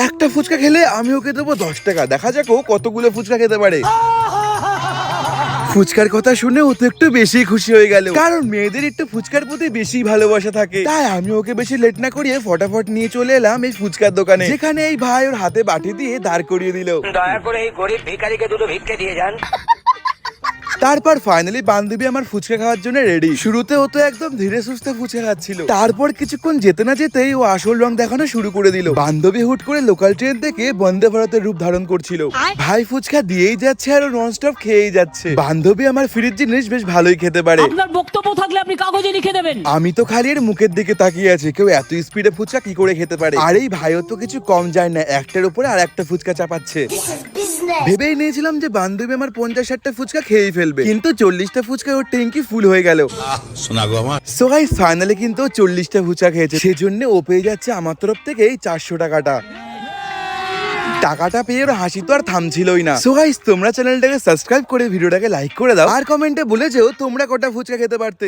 একটা ফুচকা খেলে আমি ওকে দেবো 10 টাকা, দেখা যাক ও কতগুলো ফুচকা খেতে পারে। ফুচকার কথা শুনে ও তো একটু বেশি খুশি হয়ে গেল, কারণ মেয়েদের একটু ফুচকার প্রতি বেশি ভালোবাসা থাকে। তাই আমি ওকে বেশি লেট না করিয়ে ফটাফট নিয়ে চলে এলাম এই ফুচকার দোকানে, যেখানে এই ভাই ওর হাতে বাটি দিয়ে দাঁড় করিয়ে দিল। দয়া করে এই গরিব ভিখারিকে দুটো ভিক্ষে দিয়ে যান। তারপর ফাইনালি বান্ধবী আমার ফুচকা খাওয়ার জন্য রেডি। শুরুতে ও তো একদম ধীরে সুস্থে ফুচকা খাচ্ছিল, তারপর কিছুক্ষণ যেতে না যেতেই ও আসল রং দেখানো শুরু করে দিল। বান্ধবী হুট করে লোকাল ট্রেন থেকে বন্দে ভারতের রূপ ধারণ করছিল। ভাই ফুচকা দিয়েই যাচ্ছে আর নন স্টপ খেয়েই যাচ্ছে। বান্ধবী আমার ফ্রিজ জিনিস বেশ ভালোই খেতে পারে। আপনার বক্তব্য থাকলে আপনি কাগজে লিখে দেবেন। আমি তো খালি এর মুখের দিকে তাকিয়ে আছি, কেউ এত স্পিডে ফুচকা কি করে খেতে পারে। আর এই ভাইও তো কিছু কম যায় না, একটার উপরে আর একটা ফুচকা চাপাচ্ছে। ভেবেই নিয়েছিলাম যে বান্ধবী আমার 50-60টা ফুচকা খেয়েই ফেলবে, কিন্তু 40টা ফুচকা ওর ট্যাঙ্কি ফুল হয়ে গেল। সো গাইস ফাইনালি কিন্তু 40টা ফুচকা খেয়েছে, সেজন্য ও পেয়ে যাচ্ছে আমার তরফ থেকে এই 400 টাকাটা। টাকাটা পেয়ে ওর হাসি তো আর থামছিলই না। সো গাইস তোমরা চ্যানেলটাকে সাবস্ক্রাইব করে ভিডিওটাকে লাইক করে দাও, আর কমেন্টে বলে যেও তোমরা কটা ফুচকা খেতে পারতে।